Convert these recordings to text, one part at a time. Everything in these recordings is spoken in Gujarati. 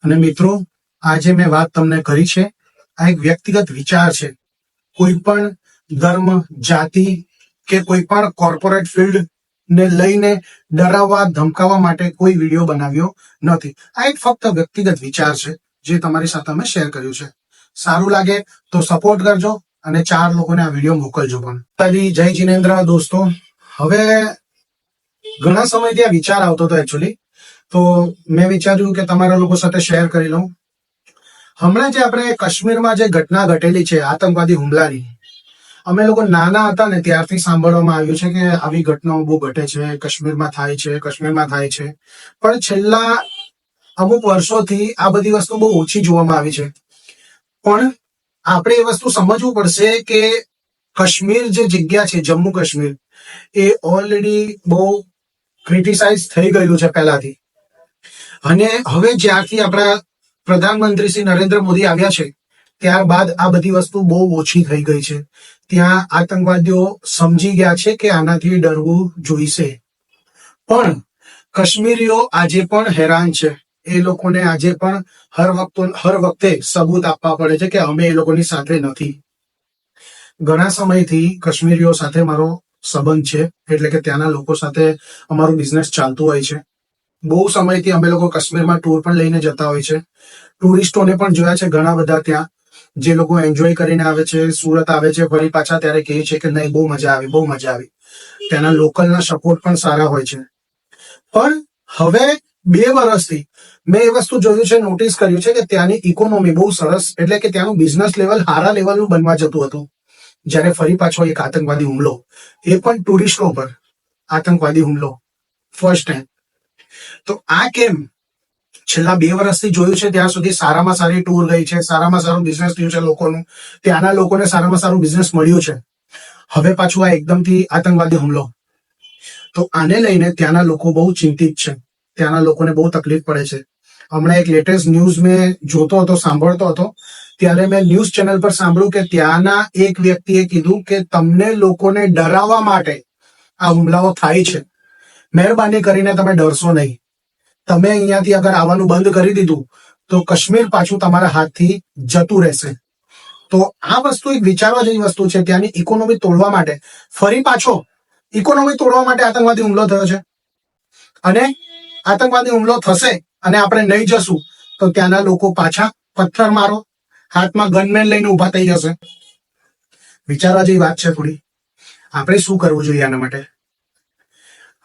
અને મિત્રો, આજે મેં વાત તમને કરી છે, આ એક વ્યક્તિગત વિચાર છે. કોઈ પણ ધર્મ, જાતિ કે કોઈ પણ કોર્પોરેટ ફિલ્ડ ને લઈને ડરાવવા ધમકાવવા માટે કોઈ વિડીયો બનાવ્યો નથી. આ એક ફક્ત વ્યક્તિગત વિચાર છે જે તમારી સાથે અમે શેર કર્યું છે. સારું લાગે તો સપોર્ટ કરજો અને 4 લોકોને આ વિડીયો મોકલજો પણ. જય જિનેન્દ્ર દોસ્તો. હવે ઘણા સમયથી આ વિચાર આવતો હતો એકચ્યુઅલી, તો મેં વિચાર્યું કે તમારા લોકો સાથે શેર કરી લઉં. હમણાં જે આપણે કાશ્મીરમાં જે ઘટના ઘટેલી છે આતંકવાદી હુમલાની, અમે લોકો નાના હતા ને ત્યારથી સાંભળવામાં આવ્યું છે કે આવી ઘટનાઓ બહુ ઘટે છે, કાશ્મીરમાં થાય છે. પણ છેલ્લા અમુક વર્ષોથી આ બધી વસ્તુ બહુ ઓછી જોવામાં આવી છે. પણ આપણે એ વસ્તુ સમજવું પડશે કે કાશ્મીર જે જગ્યા છે, જમ્મુ કાશ્મીર, એ ઓલરેડી બહુ ક્રિટિસાઇઝ થઈ ગયું છે પહેલાથી. અને હવે જ્યારથી આપણા પ્રધાનમંત્રી શ્રી નરેન્દ્ર મોદી આવ્યા છે ત્યારબાદ આ બધી વસ્તુ બહુ ઓછી થઈ ગઈ છે. ત્યાં આતંકવાદીઓ સમજી ગયા છે કે આનાથી ડરવું જોઈશે. પણ કાશ્મીરીઓ આજે પણ હેરાન છે. એ લોકોને આજે પણ હર વખતે સબૂત આપવા પડે છે કે અમે એ લોકોની સાથે નથી. ઘણા સમયથી કાશ્મીરીઓ સાથે મારો સંબંધ છે, એટલે કે ત્યાંના લોકો સાથે અમારું બિઝનેસ ચાલતું હોય છે. બહુ સમયથી અમે લોકો કાશ્મીરમાં ટૂર પણ લઈને જતા હોય છે. ટુરિસ્ટોને પણ જોયા છે ઘણા બધા ત્યાં, જે લોકો એન્જોય કરીને આવે છે, સુરત આવે છે, ફરી પાછા ત્યારે કહે છે કે નહીં, બહુ મજા આવી. ત્યાંના લોકલના સપોર્ટ પણ સારા હોય છે. પણ હવે 2 વર્ષથી મેં એ વસ્તુ જોયું છે, નોટિસ કર્યું છે કે ત્યાંની ઇકોનોમી બહુ સરસ, એટલે કે ત્યાંનું બિઝનેસ લેવલ સારા લેવલનું બનવા જતું હતું. જ્યારે ફરી પાછો એક આતંકવાદી હુમલો, એ પણ ટુરિસ્ટો પર આતંકવાદી હુમલો, ફર્સ્ટ ટાઈમ. તો આ કેમ? છેલ્લા 2 વર્ષથી જોયું છે ત્યાં સુધી સારામાં સારી ટૂર ગઈ છે, સારામાં સારું બિઝનેસ થયું છે લોકોનું, ત્યાંના લોકોને સારામાં સારું બિઝનેસ મળ્યું છે. હવે પાછું આ એકદમથી આતંકવાદી હુમલો. તો આને લઈને ત્યાંના લોકો બહુ ચિંતિત છે. ત્યાંના લોકોને બહુ તકલીફ પડે છે. હમણાં એક લેટેસ્ટ ન્યૂઝ મેં જોતો હતો, સાંભળતો હતો, ત્યારે મેં ન્યૂઝ ચેનલ પર સાંભળ્યું કે ત્યાંના એક વ્યક્તિએ કીધું કે તમને લોકોને ડરાવવા માટે આ હુમલાઓ થાય છે. મહેરબાની કરીને તમે ડરશો નહીં. તમે અહીંયાથી અગર આવવાનું બંધ કરી દીધું તો કાશ્મીર પાછું તમારા હાથથી જતું રહેશે. તો આ વસ્તુ એક વિચારવા જેવી વસ્તુ છે. ત્યાંની ઇકોનોમી તોડવા માટે, ફરી પાછો ઇકોનોમી તોડવા માટે આતંકવાદી હુમલો થયો છે. અને આતંકવાદી હુમલો થશે અને આપણે નહીં જશું તો ત્યાંના લોકો પાછા પથ્થર મારો, હાથમાં ગનમેન લઈને ઉભા થઈ જશે. વિચારવા જેવી વાત છે થોડી. આપણે શું કરવું જોઈએ આના માટે?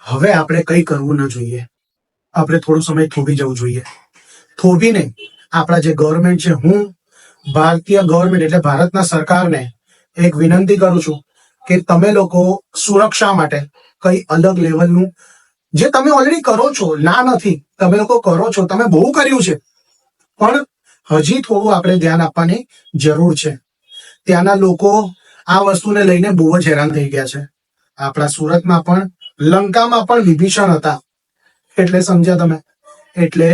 હવે આપણે કંઈ કરવું ન જોઈએ. આપણે થોડો સમય થોભી જવું જોઈએ. થોભીને આપણા જે ગવર્મેન્ટ છે, હું ભારતીય ગવર્મેન્ટ એટલે ભારતના સરકારને એક વિનંતી કરું છું કે તમે લોકો સુરક્ષા માટે કઈ અલગ લેવલનું, જે તમે ઓલરેડી કરો છો, ના નથી, તમે લોકો કરો છો, તમે બહુ કર્યું છે, પણ હજી થોડું આપણે ધ્યાન આપવાની જરૂર છે. ત્યાંના લોકો આ વસ્તુને લઈને બહુ જ હેરાન થઈ ગયા છે. આપણા સુરતમાં પણ, લંકામાં પણ વિભીષણ હતા, એટલે સમજ્યા તમે. એટલે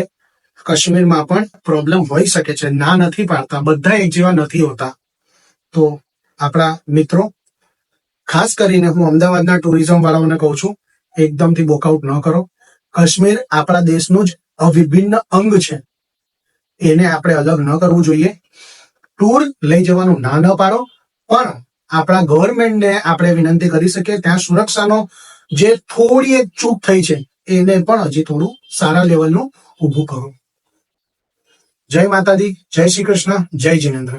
કાશ્મીરમાં પણ પ્રોબ્લેમ હોઈ શકે છે, ના નથી પાડતા, બધા એક જેવા નથી હોતા. તો આપણા મિત્રો, ખાસ કરીને હું અમદાવાદના ટુરિઝમ વાળાઓને કહું છું, એકદમથી વોકઆઉટ ન કરો. કાશ્મીર આપણા દેશનું જ અવિભિન્ન અંગ છે. એને આપણે અલગ ન કરવું જોઈએ. ટૂર લઈ જવાનું ના ન પાડો, પણ આપણા ગવર્મેન્ટને આપણે વિનંતી કરી શકીએ ત્યાં સુરક્ષાનો જે થોડી એક ચૂક થઈ છે એને પણ હજી થોડું સારા લેવલનું ઊભું કરો. જય માતાજી, જય શ્રી કૃષ્ણ, જય જિનેન્દ્ર.